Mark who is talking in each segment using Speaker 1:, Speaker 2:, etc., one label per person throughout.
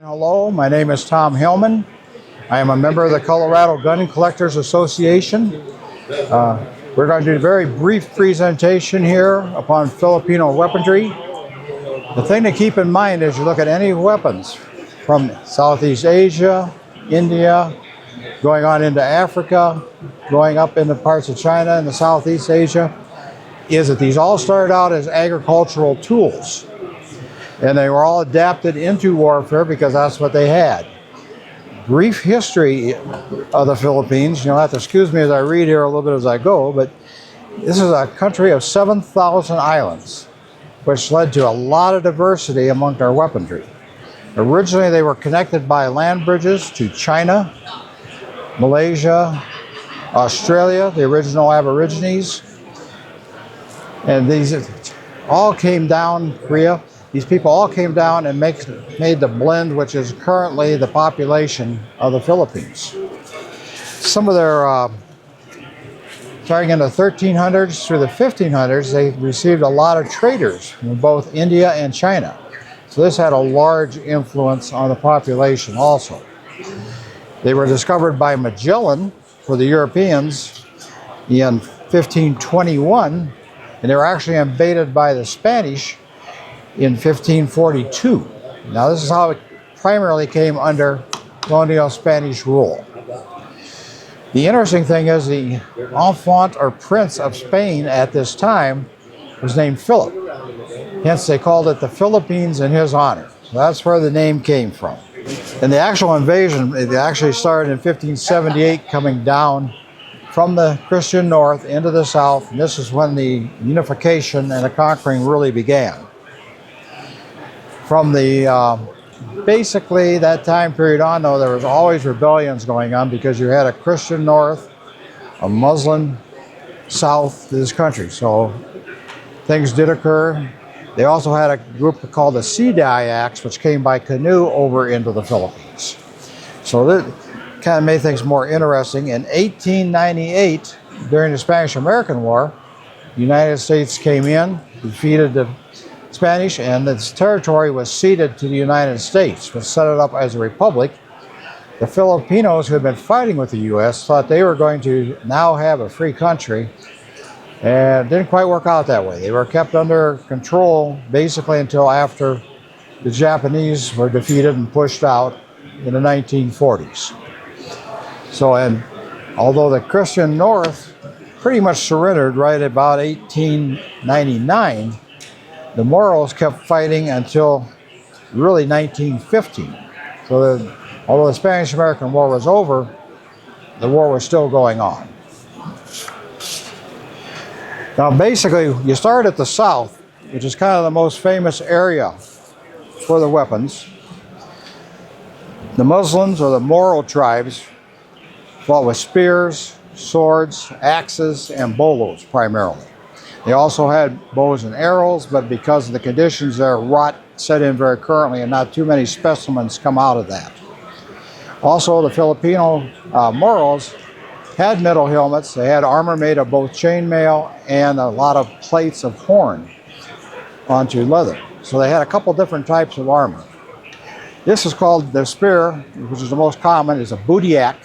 Speaker 1: Hello, my name is Tom Hillman. I am a member of the Colorado Gun Collectors Association. We're going to do a very brief presentation here upon Filipino weaponry. The thing to keep in mind is you look at any weapons from Southeast Asia, India, going on into Africa, going up into parts of China and the Southeast Asia, is that these all started out as agricultural tools. And they were all adapted into warfare because that's what they had. Brief history of the Philippines. You'll have to excuse me as I read here a little bit as I go, but this is a country of 7,000 islands, which led to a lot of diversity among our weaponry. Originally, they were connected by land bridges to China, Malaysia, Australia, the original Aborigines, and these all came down, Korea. These people all came down and made the blend, which is currently the population of the Philippines. Some of their, starting in the 1300s through the 1500s, they received a lot of traders from both India and China. So this had a large influence on the population also. They were discovered by Magellan for the Europeans in 1521, and they were actually invaded by the Spanish in 1542. Now this is how it primarily came under colonial Spanish rule. The interesting thing is the Infant or Prince of Spain at this time was named Philip. Hence they called it the Philippines in his honor. So that's where the name came from. And the actual invasion, it actually started in 1578, coming down from the Christian north into the south. And this is when the unification and the conquering really began. From the, basically that time period on, though, there was always rebellions going on because you had a Christian north, a Muslim south to this country. So things did occur. They also had a group called the Sea Dayaks, which came by canoe over into the Philippines. So that kind of made things more interesting. In 1898, during the Spanish-American War, the United States came in, defeated the Spanish, and its territory was ceded to the United States, which set it up as a republic. The Filipinos who had been fighting with the U.S. thought they were going to now have a free country, and it didn't quite work out that way. They were kept under control basically until after the Japanese were defeated and pushed out in the 1940s. So, and although the Christian North pretty much surrendered right about 1899, the Moros kept fighting until really 1915. So although the Spanish-American War was over, the war was still going on. Now basically, you start at the south, which is kind of the most famous area for the weapons. The Muslims, or the Moro tribes, fought with spears, swords, axes, and bolos primarily. They also had bows and arrows, but because of the conditions there, rot set in very currently and not too many specimens come out of that. Also, the Filipino Moros had metal helmets. They had armor made of both chainmail and a lot of plates of horn onto leather. So they had a couple different types of armor. This is called the spear, which is the most common, is a budiak,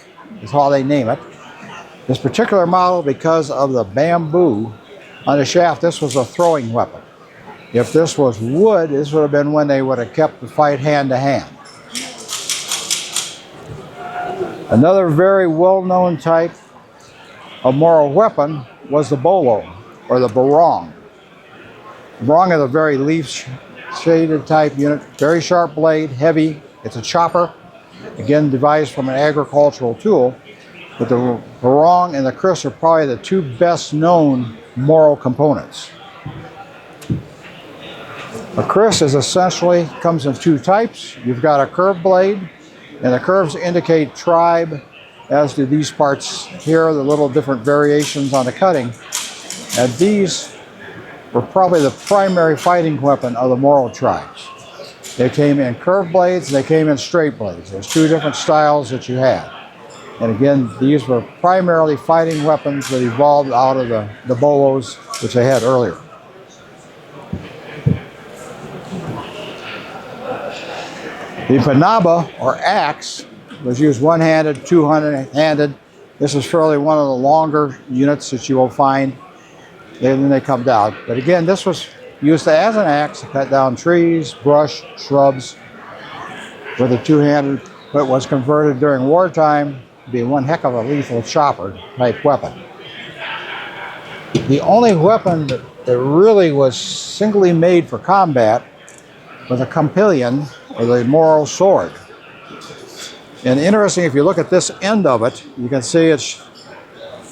Speaker 1: is how they name it. This particular model, because of the bamboo on the shaft, this was a throwing weapon. If this was wood, this would have been when they would have kept the fight hand to hand. Another very well-known type of Moro weapon was the bolo, or the barong. The barong is a very leaf-shaded type unit, very sharp blade, heavy. It's a chopper, again devised from an agricultural tool. But the barong and the kris are probably the two best-known Moro components. A kris is essentially comes in two types. You've got a curved blade, and the curves indicate tribe, as do these parts here, the little different variations on the cutting. And these were probably the primary fighting weapon of the Moro tribes. They came in curved blades, and they came in straight blades. There's two different styles that you had. And again, these were primarily fighting weapons that evolved out of the bolos, which they had earlier. The panaba, or axe, was used one-handed, two-handed. This is fairly one of the longer units that you will find. Then they come down. But again, this was used as an axe to cut down trees, brush, shrubs with a two-handed, but was converted during wartime to be one heck of a lethal chopper type weapon. The only weapon that really was singly made for combat was a compillion, or the moral sword. And interesting, if you look at this end of it, you can see it's,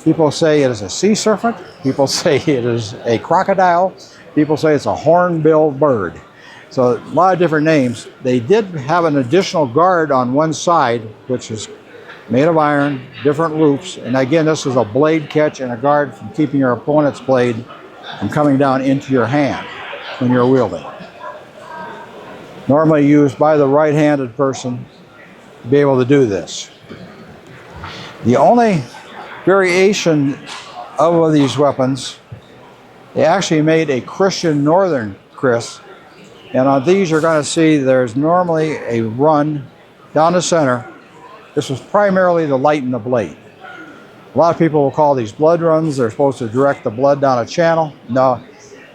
Speaker 1: people say it is a sea serpent, people say it is a crocodile, people say it's a horn-billed bird. So a lot of different names. They did have an additional guard on one side, which is made of iron, different loops. And again, this is a blade catch and a guard from keeping your opponent's blade from coming down into your hand when you're wielding. Normally used by the right-handed person to be able to do this. The only variation of these weapons, they actually made a Christian Northern Chris, and on these you're going to see there's normally a run down the center. This was primarily to lighten the blade. A lot of people will call these blood runs. They're supposed to direct the blood down a channel. No,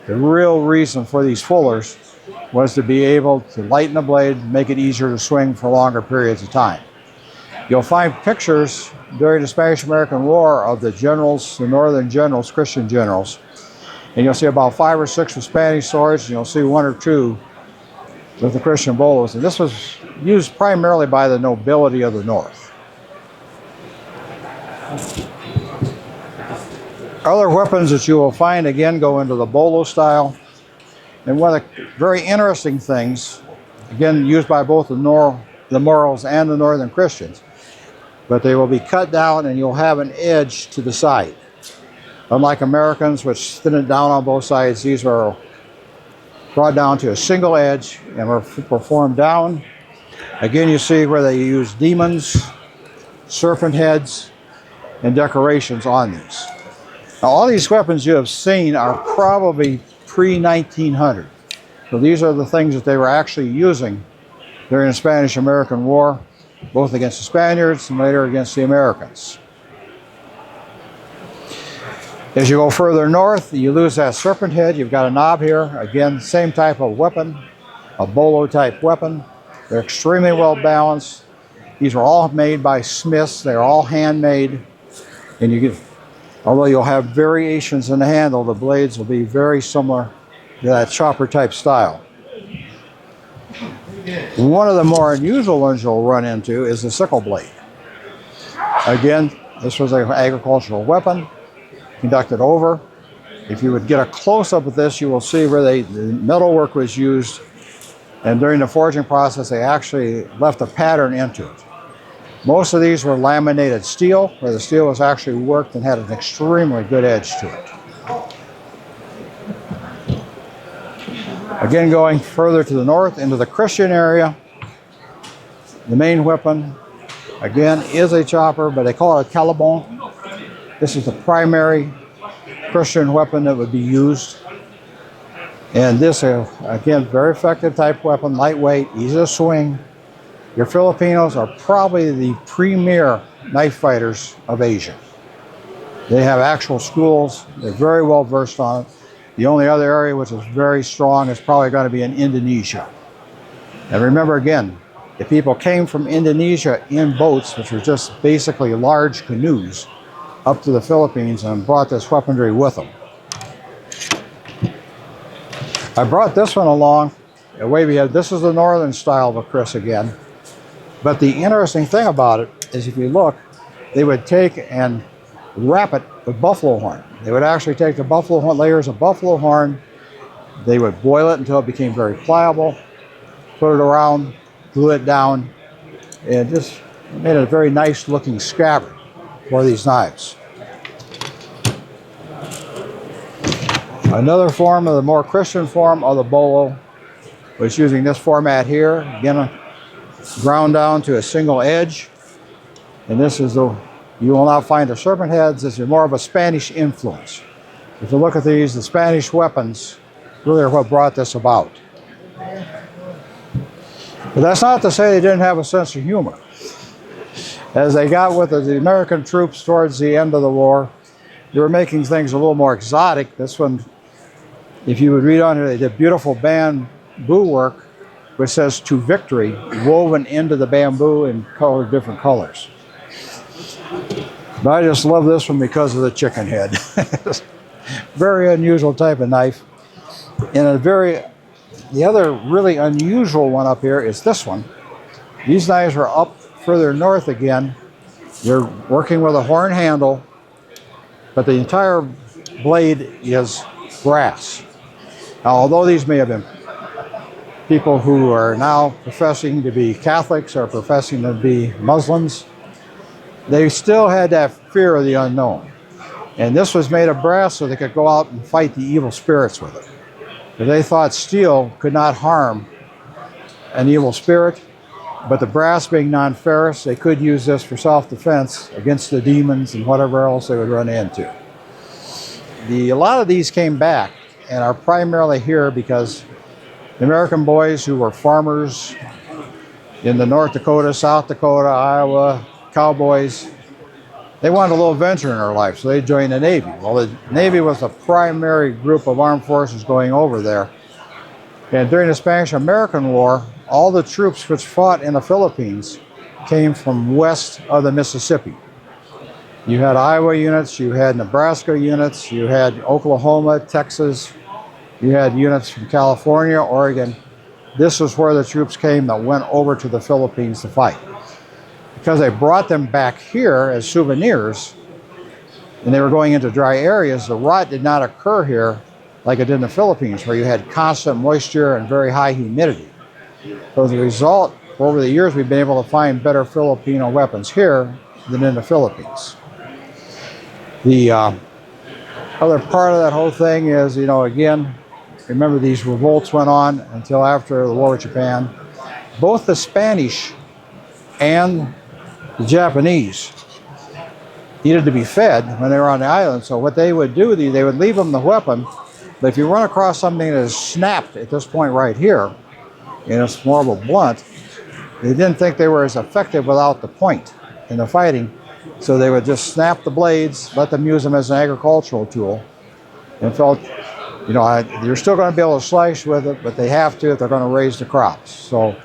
Speaker 1: the real reason for these fullers was to be able to lighten the blade, make it easier to swing for longer periods of time. You'll find pictures during the Spanish-American War of the generals, the northern generals, Christian generals, and you'll see about 5 or 6 with Spanish swords, and you'll see 1 or 2 with the Christian bolos. And this was used primarily by the nobility of the North. Other weapons that you will find, again, go into the bolo style. And one of the very interesting things, again, used by both the Morals and the Northern Christians, but they will be cut down and you'll have an edge to the side. Unlike Americans, which thin it down on both sides, these were brought down to a single edge and were performed down. Again, you see where they use demons, serpent heads, and decorations on these. Now, all these weapons you have seen are probably pre-1900. So these are the things that they were actually using during the Spanish-American War, both against the Spaniards and later against the Americans. As you go further north, you lose that serpent head. You've got a knob here. Again, same type of weapon, a bolo type weapon. They're extremely well balanced. These are all made by smiths. They're all handmade. And you get, although you'll have variations in the handle, the blades will be very similar to that chopper type style. One of the more unusual ones you'll run into is the sickle blade. Again, this was an agricultural weapon conducted over. If you would get a close-up of this, you will see where the metalwork was used, and during the forging process they actually left a pattern into it. Most of these were laminated steel, where the steel was actually worked and had an extremely good edge to it. Again, going further to the north into the Christian area, the main weapon, again, is a chopper, but they call it a calabon. This is the primary Christian weapon that would be used. And this, again, very effective type weapon, lightweight, easy to swing. Your Filipinos are probably the premier knife fighters of Asia. They have actual schools. They're very well versed on it. The only other area which is very strong is probably going to be in Indonesia. And remember again, the people came from Indonesia in boats, which were just basically large canoes, up to the Philippines and brought this weaponry with them. I brought this one along. This is the northern style of a Chris again. But the interesting thing about it is if you look, they would take and wrap it with buffalo horn. They would actually take the buffalo horn, layers of buffalo horn, they would boil it until it became very pliable, put it around, glue it down, and just made it a very nice looking scabbard for these knives. Another form of the more Christian form of the bolo was using this format here. Again, ground down to a single edge. And this is the, you will not find the serpent heads. This is more of a Spanish influence. If you look at these, the Spanish weapons really are what brought this about. But that's not to say they didn't have a sense of humor. As they got with the American troops towards the end of the war, they were making things a little more exotic. This one, if you would read on here, they did beautiful bamboo work, which says "to victory" woven into the bamboo in different colors. But I just love this one because of the chicken head. Very unusual type of knife. And the other really unusual one up here is this one. These knives are up further north again. They're working with a horn handle, but the entire blade is brass. Now, although these may have been people who are now professing to be Catholics or professing to be Muslims, they still had that fear of the unknown. And this was made of brass so they could go out and fight the evil spirits with it. But they thought steel could not harm an evil spirit, but the brass being non-ferrous, they could use this for self-defense against the demons and whatever else they would run into. A lot of these came back and are primarily here because the American boys who were farmers in the North Dakota, South Dakota, Iowa, cowboys, they wanted a little adventure in their life, so they joined the Navy. Well, the Navy was the primary group of armed forces going over there. And during the Spanish-American War, all the troops which fought in the Philippines came from west of the Mississippi. You had Iowa units, you had Nebraska units, you had Oklahoma, Texas, you had units from California, Oregon. This was where the troops came that went over to the Philippines to fight. Because they brought them back here as souvenirs, and they were going into dry areas, the rot did not occur here like it did in the Philippines, where you had constant moisture and very high humidity. So as a result, over the years, we've been able to find better Filipino weapons here than in the Philippines. The other part of that whole thing is, again, remember these revolts went on until after the war with Japan. Both the Spanish and the Japanese needed to be fed when they were on the island. So what they would do, they would leave them the weapon, but if you run across something that is snapped at this point right here, and it's more of a blunt, they didn't think they were as effective without the point in the fighting. So they would just snap the blades, let them use them as an agricultural tool, and felt, you're still going to be able to slice with it, but they have to if they're going to raise the crops. So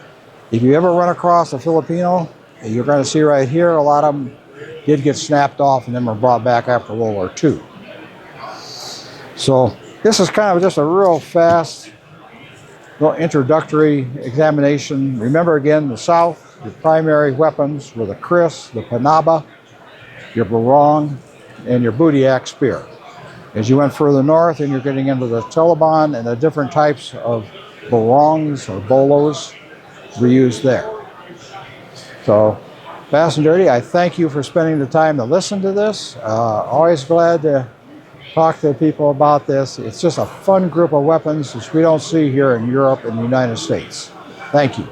Speaker 1: if you ever run across a Filipino, you're going to see right here, a lot of them did get snapped off and then were brought back after World War II. So this is kind of just a real fast, little introductory examination. Remember again, the South, your primary weapons were the kris, the panaba, your barong, and your budiak spear. As you went further north and you're getting into the Taliban and the different types of barongs or bolos were used there. So, fast and dirty, I thank you for spending the time to listen to this. Always glad to talk to people about this. It's just a fun group of weapons which we don't see here in Europe and the United States. Thank you.